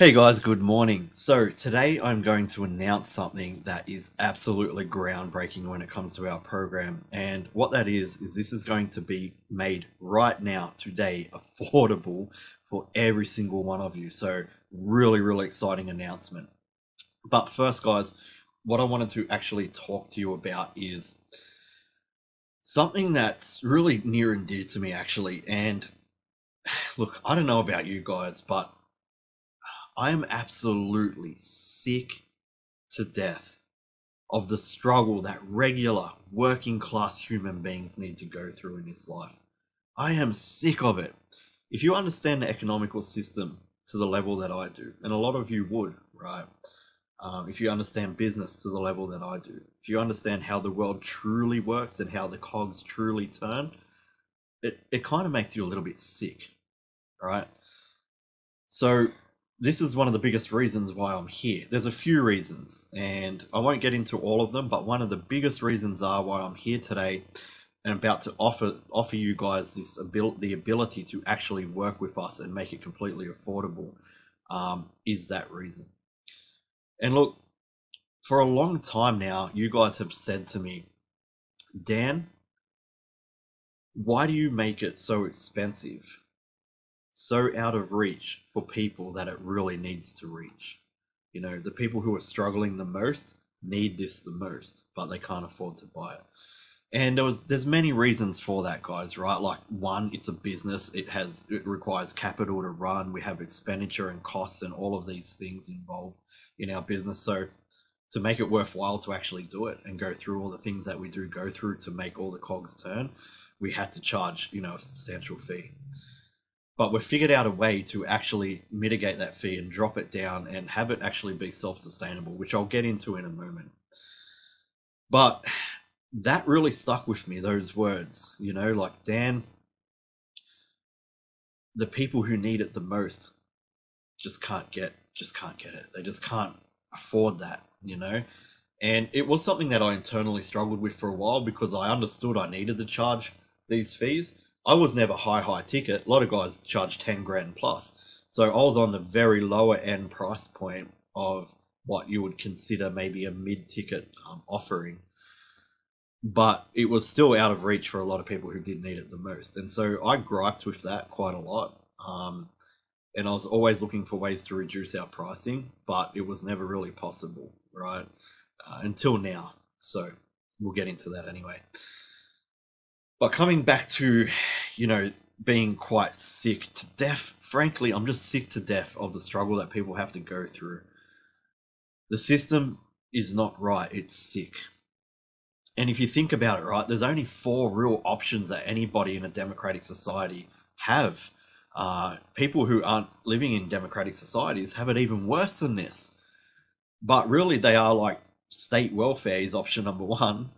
Hey guys, good morning. So today I'm going to announce something that is absolutely groundbreaking when it comes to our program. And what that is this is going to be made right now, today, affordable for every single one of you. So really, really exciting announcement. But first, guys, what I wanted to actually talk to you about is something that's really near and dear to me, actually. And look, I don't know about you guys, but I am absolutely sick to death of the struggle that regular working class human beings need to go through in this life. I am sick of it. If you understand the economical system to the level that I do, and a lot of you would, right? If you understand business to the level that I do, if you understand how the world truly works and how the cogs truly turn, it kind of makes you a little bit sick, right? So this is one of the biggest reasons why I'm here. There's a few reasons, and I won't get into all of them, but one of the biggest reasons are why I'm here today and about to offer you guys the ability to actually work with us and make it completely affordable, is that reason. And look, for a long time now, you guys have said to me, Dan, why do you make it so expensive, so out of reach for people that it really needs to reach? You know, the people who are struggling the most need this the most, but they can't afford to buy it. And there's many reasons for that, guys, right? Like, one, it's a business. It requires capital to run. We have expenditure and costs and all of these things involved in our business. So to make it worthwhile to actually do it and go through all the things that we do go through to make all the cogs turn, we had to charge, a substantial fee. But we've figured out a way to actually mitigate that fee and drop it down and have it actually be self-sustainable, which I'll get into in a moment. But that really stuck with me, those words, like, Dan, the people who need it the most just can't get it. They just can't afford that. And it was something that I internally struggled with for a while because I understood I needed to charge these fees. I was never high ticket. A lot of guys charge 10 grand plus. So I was on the very lower end price point of what you would consider maybe a mid-ticket offering. But it was still out of reach for a lot of people who did need it the most. And so I griped with that quite a lot. And I was always looking for ways to reduce our pricing, but it was never really possible, right? Until now. So we'll get into that anyway. But coming back to, being quite sick to death, frankly, I'm just sick to death of the struggle that people have to go through. The system is not right, it's sick. And if you think about it, right, there's only four real options that anybody in a democratic society have. People who aren't living in democratic societies have it even worse than this. But really, they are like state welfare is option number one.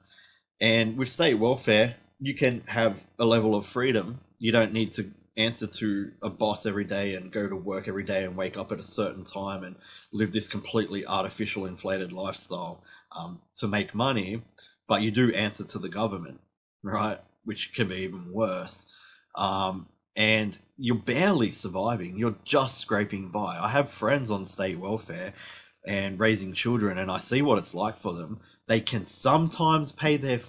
And with state welfare, you can have a level of freedom. You don't need to answer to a boss every day and go to work every day and wake up at a certain time and live this completely artificial, inflated lifestyle to make money. But you do answer to the government, right? Which can be even worse. And you're barely surviving. You're just scraping by. I have friends on state welfare and raising children, and I see what it's like for them. They can sometimes pay their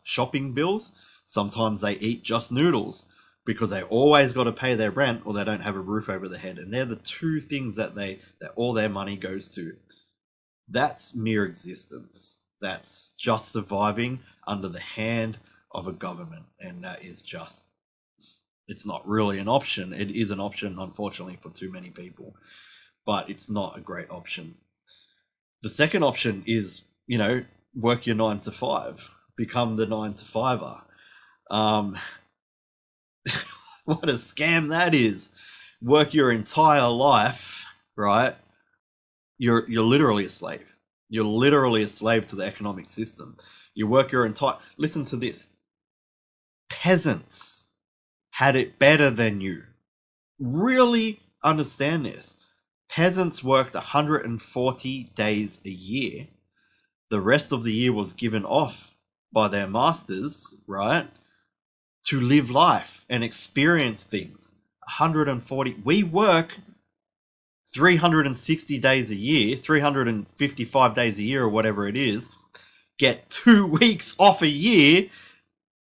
shopping bills. Sometimes they eat just noodles because they always got to pay their rent or they don't have a roof over their head. And they're the two things that all their money goes to. That's mere existence. That's just surviving under the hand of a government, and that is just, it's not really an option. It is an option, unfortunately, for too many people, but it's not a great option. The second option is, work your 9 to 5, become the 9 to 5er. What a scam that is. Work your entire life, right? You're literally a slave. You're literally a slave to the economic system. You work your entire, listen to this. Peasants had it better than you. Really understand this. Peasants worked 140 days a year. The rest of the year was given off by their masters, right, to live life and experience things. 140. We work 360 days a year, 355 days a year, or whatever it is, get 2 weeks off a year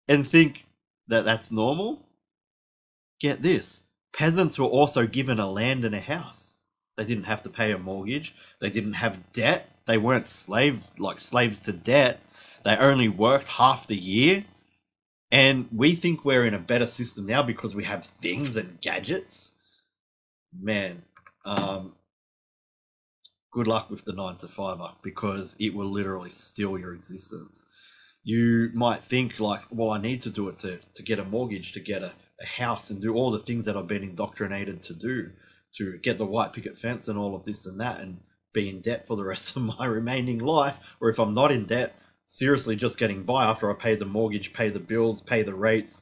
and think that that's normal? Get this. Peasants were also given a land and a house. They didn't have to pay a mortgage. They didn't have debt. They weren't slaves to debt. They only worked half the year. And we think we're in a better system now because we have things and gadgets. Man, good luck with the 9-to-5er, because it will literally steal your existence. You might think like, well, I need to do it to get a mortgage, to get a house, and do all the things that I've been indoctrinated to do, to get the white picket fence and all of this and that, and be in debt for the rest of my remaining life. Or if I'm not in debt, seriously just getting by after I pay the mortgage, pay the bills, pay the rates,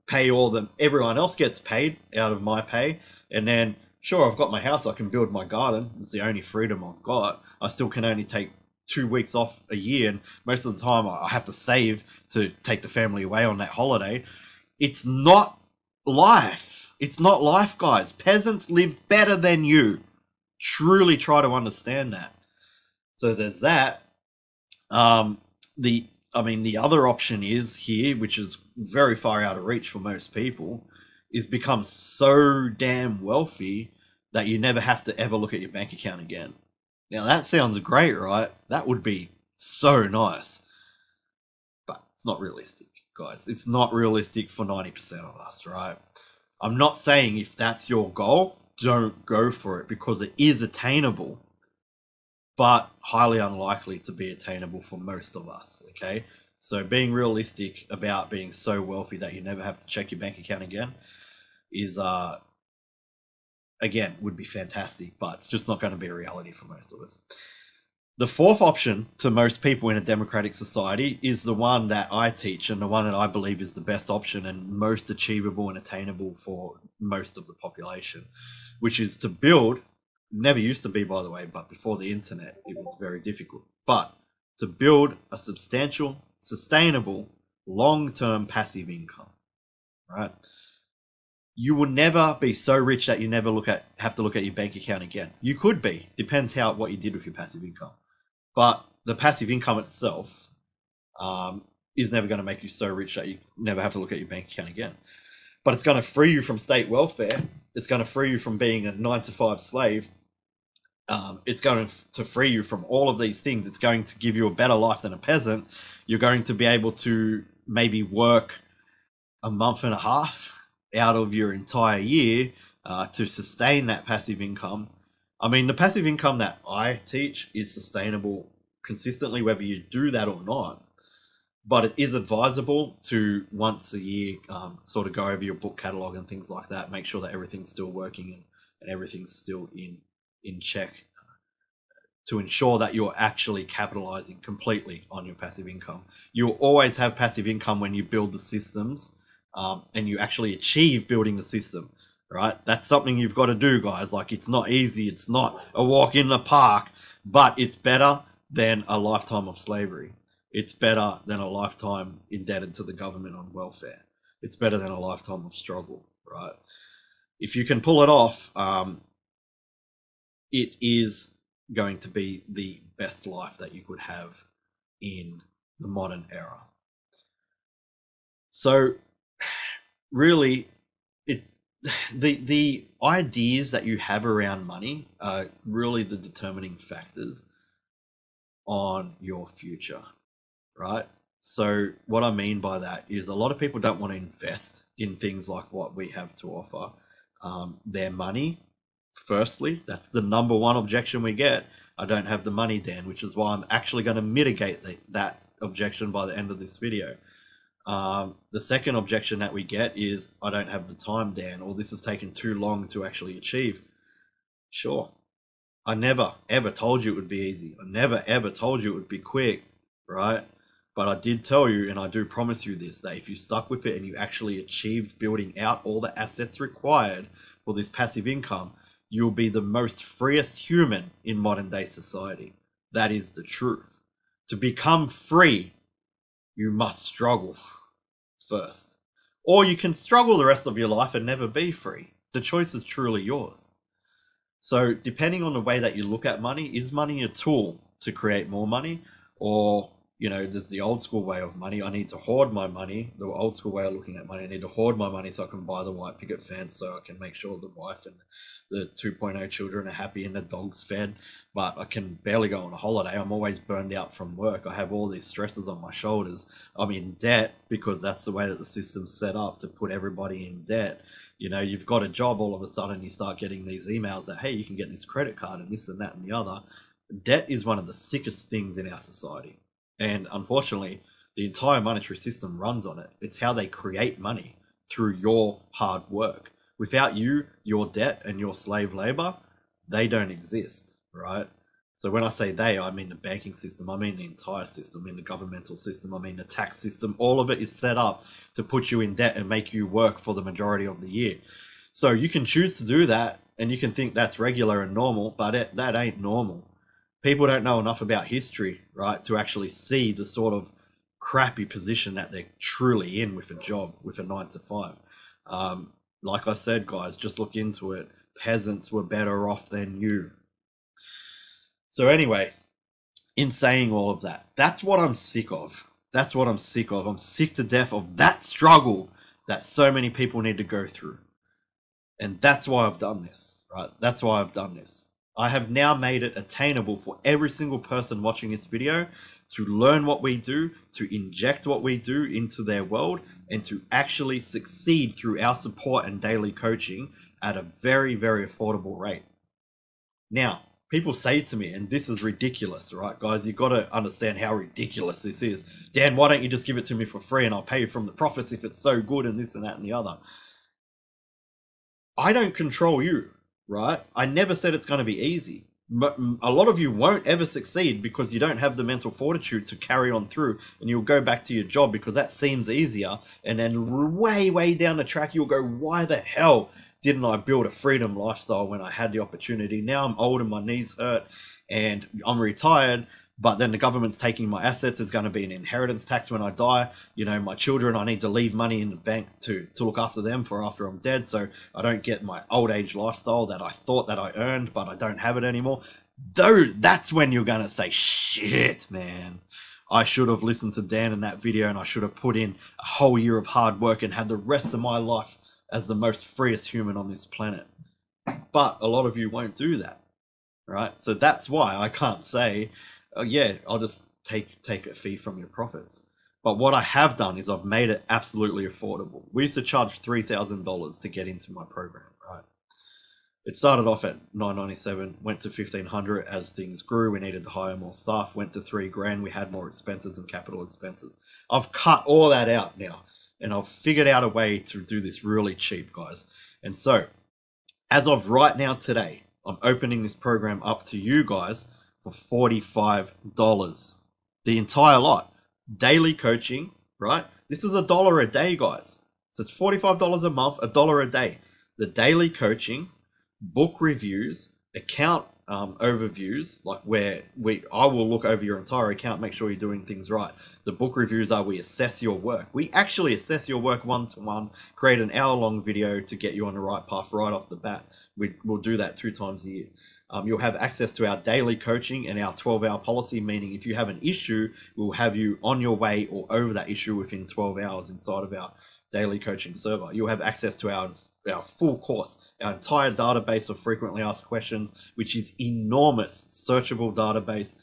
pay all the, everyone else gets paid out of my pay. And then, sure, I've got my house, I can build my garden. It's the only freedom I've got. I still can only take 2 weeks off a year, and most of the time I have to save to take the family away on that holiday. It's not life. It's not life, guys. Peasants live better than you. Truly try to understand that. So there's that. The other option is here, which is very far out of reach for most people, is become so damn wealthy that you never have to ever look at your bank account again. Now that sounds great, right? That would be so nice. But it's not realistic, guys. It's not realistic for 90% of us, right? I'm not saying if that's your goal, don't go for it, because it is attainable, but highly unlikely to be attainable for most of us, okay? So being realistic about being so wealthy that you never have to check your bank account again is, again, would be fantastic, but it's just not going to be a reality for most of us. The fourth option to most people in a democratic society is the one that I teach, and the one that I believe is the best option and most achievable and attainable for most of the population, which is to build, never used to be, by the way, but before the internet, it was very difficult, but to build a substantial, sustainable, long-term passive income, right? You will never be so rich that you never have to look at your bank account again. You could be, depends what you did with your passive income. But the passive income itself is never going to make you so rich that you never have to look at your bank account again. But it's going to free you from state welfare. It's going to free you from being a 9-to-5 slave. It's going to free you from all of these things. It's going to give you a better life than a peasant. You're going to be able to maybe work a month and a half out of your entire year to sustain that passive income. I mean, the passive income that I teach is sustainable consistently, whether you do that or not. But it is advisable to once a year sort of go over your book catalog and things like that, make sure that everything's still working and everything's still in check, to ensure that you're actually capitalizing completely on your passive income. You'll always have passive income when you build the systems and you actually achieve building the system, right? That's something you've got to do, guys. Like, it's not easy. It's not a walk in the park, but it's better than a lifetime of slavery. It's better than a lifetime indebted to the government on welfare. It's better than a lifetime of struggle, right? If you can pull it off, it is going to be the best life that you could have in the modern era. So really, the ideas that you have around money are really the determining factors on your future, right? So what I mean by that is a lot of people don't want to invest in things like what we have to offer. Their money, firstly, that's the number one objection we get. I don't have the money, Dan, which is why I'm actually going to mitigate that objection by the end of this video. The second objection that we get is, I don't have the time, Dan, or this has taken too long to actually achieve. Sure. I never, ever told you it would be easy. I never, ever told you it would be quick, right? But I did tell you, and I do promise you this, that if you stuck with it and you actually achieved building out all the assets required for this passive income, you'll be the most freest human in modern day society. That is the truth. To become free, you must struggle first. or you can struggle the rest of your life and never be free. The choice is truly yours. So depending on the way that you look at money, is money a tool to create more money? Or, you know, there's the old school way of money. I need to hoard my money. The old school way of looking at money, I need to hoard my money so I can buy the white picket fence, so I can make sure the wife and the 2.0 children are happy and the dog's fed, but I can barely go on a holiday. I'm always burned out from work. I have all these stresses on my shoulders. I'm in debt because that's the way that the system's set up to put everybody in debt. You know, you've got a job, all of a sudden you start getting these emails that, hey, you can get this credit card and this and that and the other. Debt is one of the sickest things in our society. And unfortunately, the entire monetary system runs on it. It's how they create money, through your hard work. Without you, your debt and your slave labor, they don't exist, right? So when I say they, I mean the banking system, I mean the entire system, I mean the governmental system, I mean the tax system. All of it is set up to put you in debt and make you work for the majority of the year. So you can choose to do that, and you can think that's regular and normal, but that ain't normal. People don't know enough about history, right, to actually see the sort of crappy position that they're truly in with a job, with a 9 to 5. Like I said, guys, just look into it. Peasants were better off than you. So anyway, in saying all of that, that's what I'm sick of. That's what I'm sick of. I'm sick to death of that struggle that so many people need to go through. And that's why I've done this, right? That's why I've done this. I have now made it attainable for every single person watching this video to learn what we do, to inject what we do into their world, and to actually succeed through our support and daily coaching at a very, very affordable rate. Now, people say to me, and this is ridiculous, right, guys? You've got to understand how ridiculous this is. Dan, why don't you just give it to me for free and I'll pay you from the profits if it's so good and this and that and the other? I don't control you, right? I never said it's going to be easy. A lot of you won't ever succeed because you don't have the mental fortitude to carry on through, and you'll go back to your job because that seems easier. And then way, way down the track, you'll go, why the hell didn't I build a freedom lifestyle when I had the opportunity? Now I'm old and my knees hurt and I'm retired, but then the government's taking my assets. It's going to be an inheritance tax when I die. You know, my children, I need to leave money in the bank to look after them for after I'm dead, so I don't get my old age lifestyle that I thought that I earned, but I don't have it anymore. Though that's when you're going to say, shit, man, I should have listened to Dan in that video, and I should have put in a whole year of hard work and had the rest of my life as the most freest human on this planet. But a lot of you won't do that, right? So that's why I can't say, oh, yeah, I'll just take a fee from your profits. But what I have done is I've made it absolutely affordable. We used to charge $3,000 to get into my program, right? It started off at $997, went to $1,500 as things grew. We needed to hire more staff, went to $3,000. We had more expenses and capital expenses. I've cut all that out now, and I've figured out a way to do this really cheap, guys. And so, as of right now today, I'm opening this program up to you guys for $45. The entire lot. Daily coaching, right? This is $1 a day, guys. So it's $45 a month, $1 a day. The daily coaching, book reviews, account overviews, like where I will look over your entire account, make sure you're doing things right. The book reviews are we assess your work. We actually assess your work one-to-one, create an hour-long video to get you on the right path right off the bat. We'll do that 2 times a year. You'll have access to our daily coaching and our 12-hour policy, meaning if you have an issue, we'll have you on your way or over that issue within 12 hours inside of our daily coaching server. You'll have access to our full course, our entire database of frequently asked questions, which is enormous, searchable database.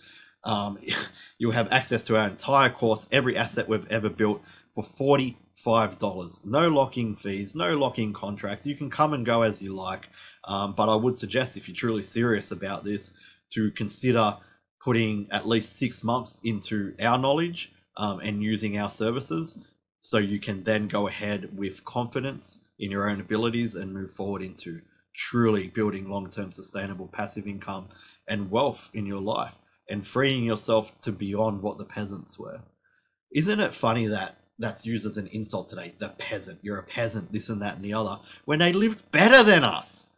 You'll have access to our entire course, every asset we've ever built, for $45. No lock-in fees, no lock-in contracts. You can come and go as you like. But I would suggest, if you're truly serious about this, to consider putting at least 6 months into our knowledge and using our services, so you can then go ahead with confidence in your own abilities and move forward into truly building long-term sustainable passive income and wealth in your life and freeing yourself to beyond what the peasants were. Isn't it funny that that's used as an insult today? The peasant, you're a peasant, this and that and the other, when they lived better than us.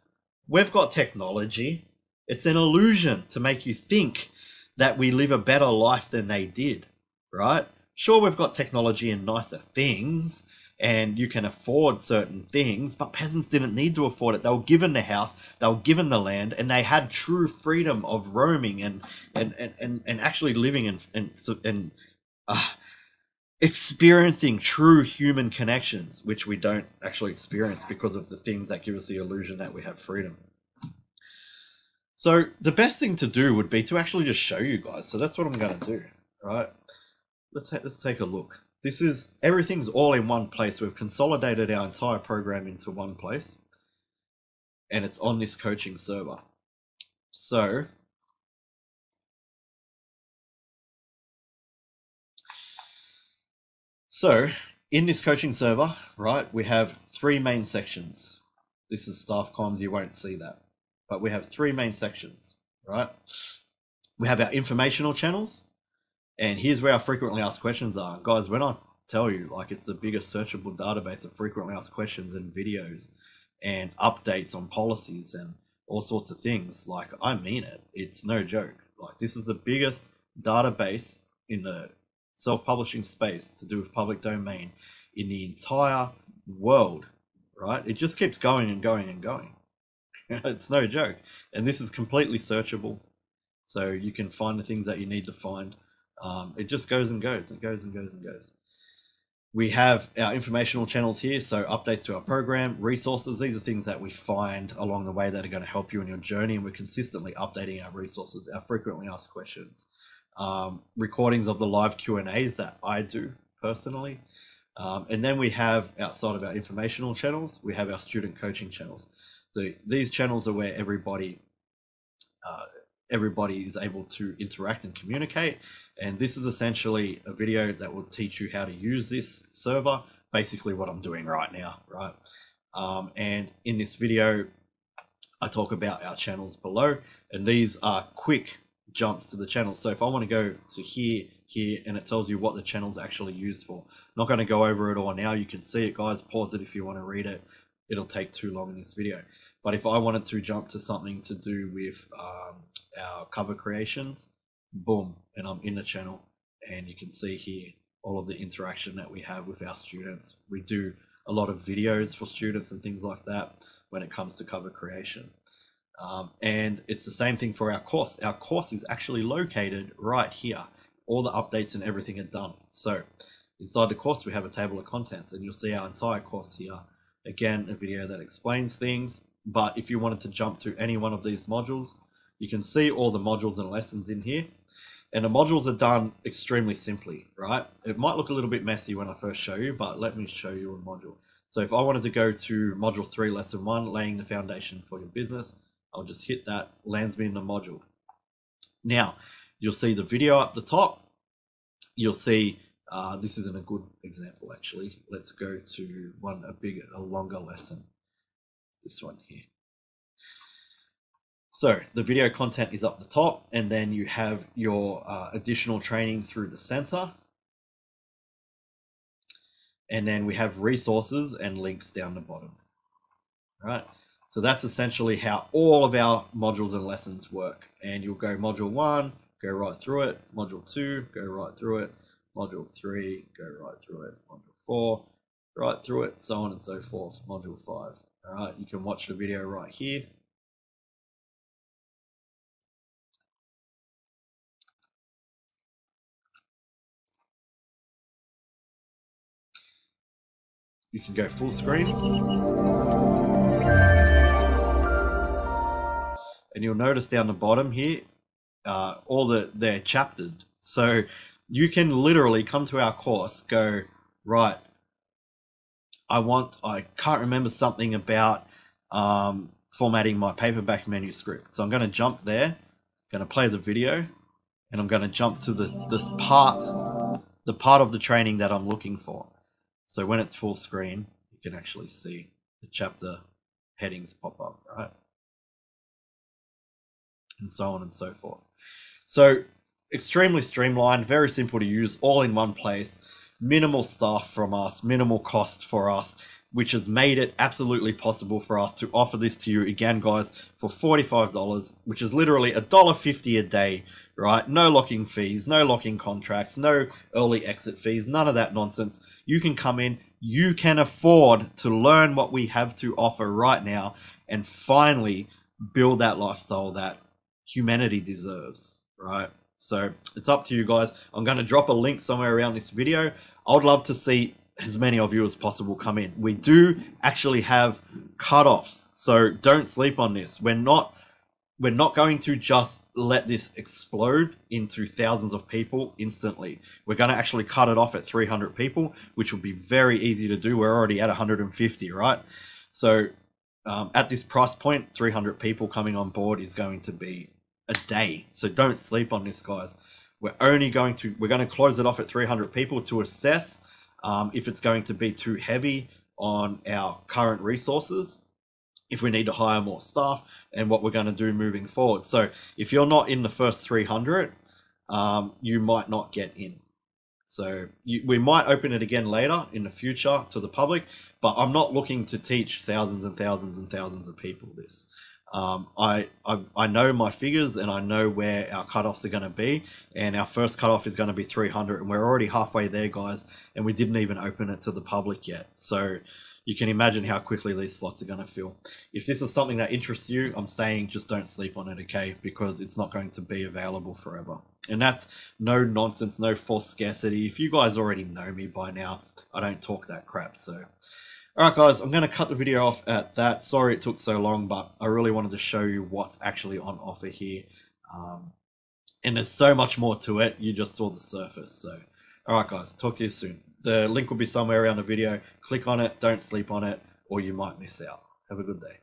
We've got technology. It's an illusion to make you think that we live a better life than they did, right? Sure, we've got technology and nicer things, and you can afford certain things, but peasants didn't need to afford it. They were given the house, they were given the land, and they had true freedom of roaming and actually living and experiencing true human connections, which we don't actually experience because of the things that give us the illusion that we have freedom. So the best thing to do would be to actually just show you guys. So that's what I'm going to do, right? Let's take a look. This is, everything's all in one place. We've consolidated our entire program into one place, and it's on this coaching server. So in this coaching server, right, we have 3 main sections. This is staff comms, you won't see that, but we have 3 main sections, right? We have our informational channels, and here's where our frequently asked questions are. Guys, when I tell you, like, it's the biggest searchable database of frequently asked questions and videos and updates on policies and all sorts of things, like, I mean it. It's no joke. Like, this is the biggest database in the self-publishing space to do with public domain in the entire world, right? It just keeps going and going and going. It's no joke. And this is completely searchable, so you can find the things that you need to find. It just goes and goes and goes and goes and goes. We have our informational channels here, so updates to our program, resources. These are things that we find along the way that are going to help you in your journey, and we're consistently updating our resources, our frequently asked questions, recordings of the live Q&As that I do personally. And then we have, outside of our informational channels, we have our student coaching channels. So these channels are where everybody is able to interact and communicate. And this is essentially a video that will teach you how to use this server, basically what I'm doing right now, right? And in this video, I talk about our channels below, and these are quick jumps to the channel. So if I want to go to here, and it tells you what the channel's actually used for. I'm not going to go over it all now. You can see it, guys. Pause it if you want to read it. It'll take too long in this video. But if I wanted to jump to something to do with our cover creations, boom, and I'm in the channel, and you can see here all of the interaction that we have with our students. We do a lot of videos for students and things like that when it comes to cover creation. And it's the same thing for our course. Our course is actually located right here. All the updates and everything are done. So inside the course, we have a table of contents, and you'll see our entire course here. Again, a video that explains things. But if you wanted to jump to any one of these modules, you can see all the modules and lessons in here. And the modules are done extremely simply, right? It might look a little bit messy when I first show you, but let me show you a module. So if I wanted to go to module 3, lesson 1, laying the foundation for your business, I'll just hit that, lands me in the module. Now, you'll see the video up the top. You'll see, this isn't a good example actually. Let's go to a longer lesson. This one here. So the video content is up the top, and then you have your additional training through the center. And then we have resources and links down the bottom. All right. So that's essentially how all of our modules and lessons work. And you'll go module 1, go right through it. Module 2, go right through it. Module 3, go right through it. Module 4, right through it, so on and so forth. Module 5. All right, you can watch the video right here. You can go full screen. And you'll notice down the bottom here, they're chaptered. So you can literally come to our course, go, right, I can't remember something about formatting my paperback manuscript. So I'm going to jump there, I'm going to play the video, and I'm going to jump to the part of the training that I'm looking for. So when it's full screen, you can actually see the chapter headings pop up, right? And so on and so forth. So extremely streamlined, very simple to use, all in one place, minimal staff from us, minimal cost for us, which has made it absolutely possible for us to offer this to you again, guys, for $45, which is literally $1.50 a day right? No locking fees, no locking contracts, no early exit fees, none of that nonsense. You can come in, you can afford to learn what we have to offer right now and finally build that lifestyle that humanity deserves, right? So it's up to you guys. I'm going to drop a link somewhere around this video. I would love to see as many of you as possible come in. We do actually have cutoffs, so don't sleep on this. We're not going to just let this explode into thousands of people instantly. We're going to actually cut it off at 300 people, which will be very easy to do. We're already at 150, right? So at this price point, 300 people coming on board is going to be a day. So don't sleep on this, guys. We're going to close it off at 300 people to assess if it's going to be too heavy on our current resources, if we need to hire more staff, and what we're going to do moving forward. So if you're not in the first 300, you might not get in. So we might open it again later in the future to the public, but I'm not looking to teach thousands and thousands and thousands of people this. I know my figures, and I know where our cutoffs are going to be, and our first cutoff is going to be 300, and we're already halfway there, guys, and we didn't even open it to the public yet. So you can imagine how quickly these slots are going to fill. If this is something that interests you, I'm saying just don't sleep on it, okay? Because it's not going to be available forever. And that's no nonsense, no false scarcity. If you guys already know me by now, I don't talk that crap. So, all right, guys, I'm going to cut the video off at that. Sorry it took so long, but I really wanted to show you what's actually on offer here. And there's so much more to it. You just saw the surface. So, all right, guys, talk to you soon. The link will be somewhere around the video. Click on it, don't sleep on it, or you might miss out. Have a good day.